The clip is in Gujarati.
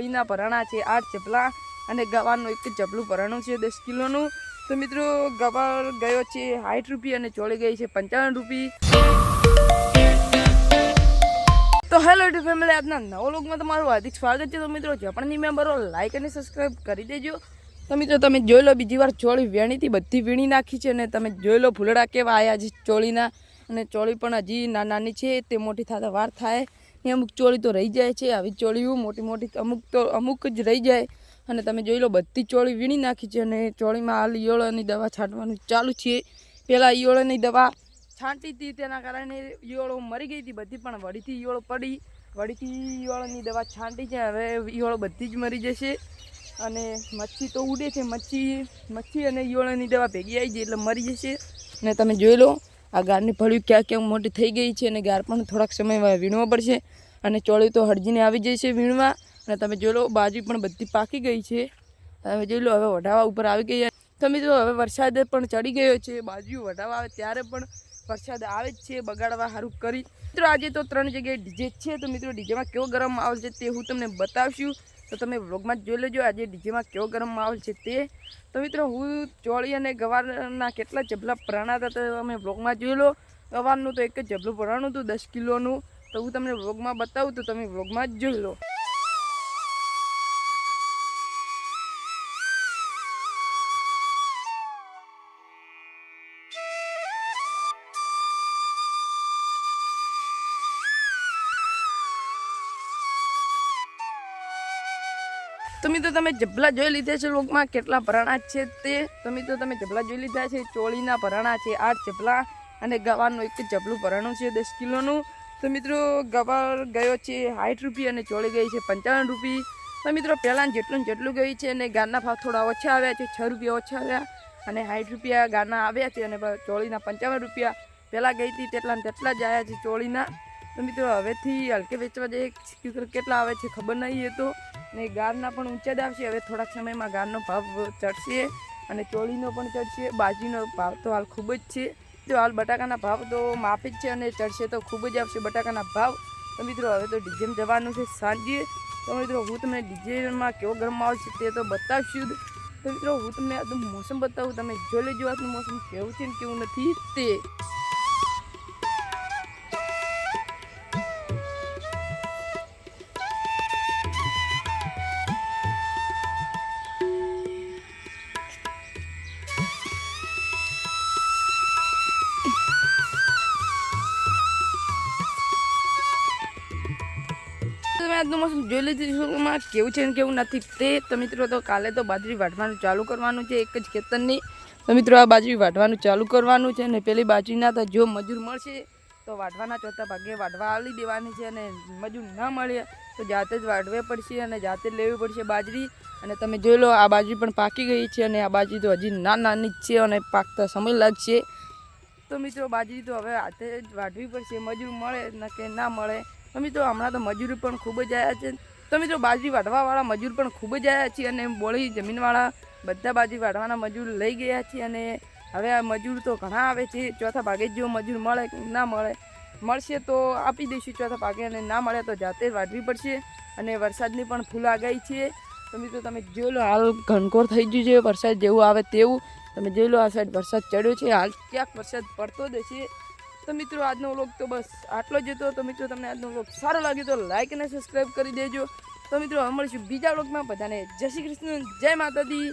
ચોળીના ભરાણા છે 8 જબલા અને ગવારનું એક જબલું ભરાણું છે 10 કિલોનું। તો મિત્રો ગવાર ગયો છે 60 રૂપિયા અને ચોળી ગઈ છે 55 રૂપિયા। તો હેલો યુટ્યુબ ફેમિલી, આજના નવો વ્લોગમાં તમારું હાર્દિક સ્વાગત છે। તો મિત્રો જે પણ મેમ્બરો લાઈક અને સબસ્ક્રાઈબ કરી દેજો। તો મિત્રો તમે જોઈ લો, બીજી વાર ચોળી વેણીથી બધી વીણી નાખી છે અને તમે જોઈ લો ફૂલડા કેવા આવ્યા છે ચોળીના। અને ચોળી પણ હજી નાની છે, તે મોટી થતા વાર થાય ને અમુક ચોળી તો રહી જાય છે। આવી ચોળીઓ મોટી મોટી અમુક જ રહી જાય। અને તમે જોઈ લો બધી ચોળી વીણી નાખી છે અને ચોળીમાં હાલ ઈયળોની દવા છાંટવાનું ચાલુ છે। પહેલાં ઈયળોની દવા છાંટી હતી, તેના કારણે ઈયળો મરી ગઈ હતી બધી, પણ વળીથી ઈયળો પડી, વળીથી ઈયળોની દવા છાંટી છે, હવે ઈયળો બધી જ મરી જશે। અને મચ્છી તો ઉડે છે, મચ્છી અને ઈયળોની દવા ભેગી આવી જાય એટલે મરી જશે। અને તમે જોઈ લો આ ગારની ફળિયું ક્યાં મોટી થઈ ગઈ છે અને ગાર પણ થોડાક સમયમાં વીણવો પડશે અને ચોળી તો હળજીને આવી જશે વીણવા। અને તમે જોઈ લો બાજરી પણ બધી પાકી ગઈ છે, તમે જોઈ લો હવે વઢાવા ઉપર આવી ગઈ। તો મિત્રો હવે વરસાદ પણ ચડી ગયો છે, બાજરીઓ વઢાવા આવે ત્યારે પણ વરસાદ આવે જ છે બગાડવા સારું કરી। મિત્રો આજે તો 3 જગ્યાએ ડીજે છે, તો મિત્રો ડીજેમાં કેવો ગરમ માહોલ છે તે હું તમને બતાવશું, તો તમે વ્લોગમાં જોઈ લેજો આજે ડીજેમાં કેવો ગરમ માહોલ છે તે। તો મિત્રો હું ચોળી અને ગવારના કેટલા જબલા ભરાણા હતા તો તમે વ્લોગમાં જોઈ લો। ગવારનું તો એક જ જબલું ભરાણું હતું 10 કિલોનું, તો હું તમને વ્લોગમાં બતાવું તો તમે વ્લોગમાં જ જોઈ લો। તો મિત્રો તમે જબલા જોઈ લીધા છે લોકમાં કેટલા ભરાણા છે તે। તો મિત્રો તમે જબલા જોઈ લીધા છે, ચોળીના ભરાણા છે 8 જબલા અને ગવારનું એક જબલું ભરાણું છે 10 કિલોનું। તો મિત્રો ગવાર ગયો છે 60 રૂપિયા અને ચોળી ગઈ છે 55 રૂપિયા। તો મિત્રો પહેલાં જેટલું ગઈ છે અને ગારના ભાવ થોડા ઓછા આવ્યા છે, 6 રૂપિયા ઓછા આવ્યા અને 60 રૂપિયા ગારના આવ્યા છે અને ચોળીના 55 રૂપિયા પહેલાં ગઈ હતી તેટલા જ આવ્યા છે ચોળીના। તો મિત્રો હવેથી હલકે વેચવા જઈએ કેટલા આવે છે ખબર નહીં એ તો, ને ગારના પણ ઊંચા જ આવશે, હવે થોડાક સમયમાં ગારનો ભાવ ચડશે અને ચોળીનો પણ ચડશે। બાજરીનો ભાવ તો હાલ ખૂબ જ છે, તો હાલ બટાકાના ભાવ તો માફી જ છે અને ચડશે તો ખૂબ જ આવશે બટાકાના ભાવ। તો મિત્રો હવે તો ડીજેમાં જવાનું છે સાંજે, તો મિત્રો હું તમને ડીજેમાં કેવો ગરમ માહોલ છે તે તો બતાવશું। તો મિત્રો હું તમને આજનું મોસમ બતાવું, તમે જોઈ લેજો આજનું મોસમ કેવું છે ને કેવું નથી તે। તમે આજનું મોસમ જોઈ લીધું કેવું છે ને કેવું નથી તે। તો મિત્રો તો કાલે તો બાજરી વાઢવાનું ચાલુ કરવાનું છે એક જ ખેતરની। તો મિત્રો આ બાજરી વાઢવાનું ચાલુ કરવાનું છે અને પેલી બાજરીના તો જો મજૂર મળશે તો વાઢવાના ચોથા ભાગે વાઢવા આલી દેવાની છે, અને મજૂર ના મળે તો જાતે જ વાઢવી પડશે અને જાતે જ લેવી પડશે બાજરી। અને તમે જોઈ લો આ બાજરી પણ પાકી ગઈ છે અને આ બાજરી તો હજી નાની જ છે અને પાકતા સમય લાગશે। તો મિત્રો બાજરી તો હવે હાથે જ વાઢવી પડશે, મજૂર મળે કે ના મળે। તો મિત્રો હમણાં તો મજૂર પણ ખૂબ જ આવ્યા છે, તો મિત્રો બાજરી વાઢવાવાળા મજૂર પણ ખૂબ જ આવ્યા છે અને બોળી જમીનવાળા બધા બાજરી વાઢવાના મજૂર લઈ ગયા છે અને હવે આ મજૂર તો ઘણા આવે છે, ચોથા ભાગે જો મજૂર મળે ના મળશે તો આપી દઈશું ચોથા ભાગે, અને ના મળે તો જાતે વાઢવી પડશે। અને વરસાદની પણ ફૂલ આગાહી છે, તો મિત્રો તમે જોઈ લો હાલ ઘનઘોર થઈ ગયું છે વરસાદ જેવું આવે તેવું। તમે જોઈ લો આ સાઈડ વરસાદ ચડ્યો છે, હાલ ક્યાંક વરસાદ પડતો જ હશે। તો મિત્રો આજનો વ્લોગ તો બસ આટલો જ હતો। તો મિત્રો તમને આજનો વ્લોગ સારો લાગ્યો તો લાઈક અને સબસ્ક્રાઈબ કરી દેજો। તો મિત્રો મળીશું બીજા વ્લોગમાં, બધાને જય શ્રી કૃષ્ણ, જય માતાજી।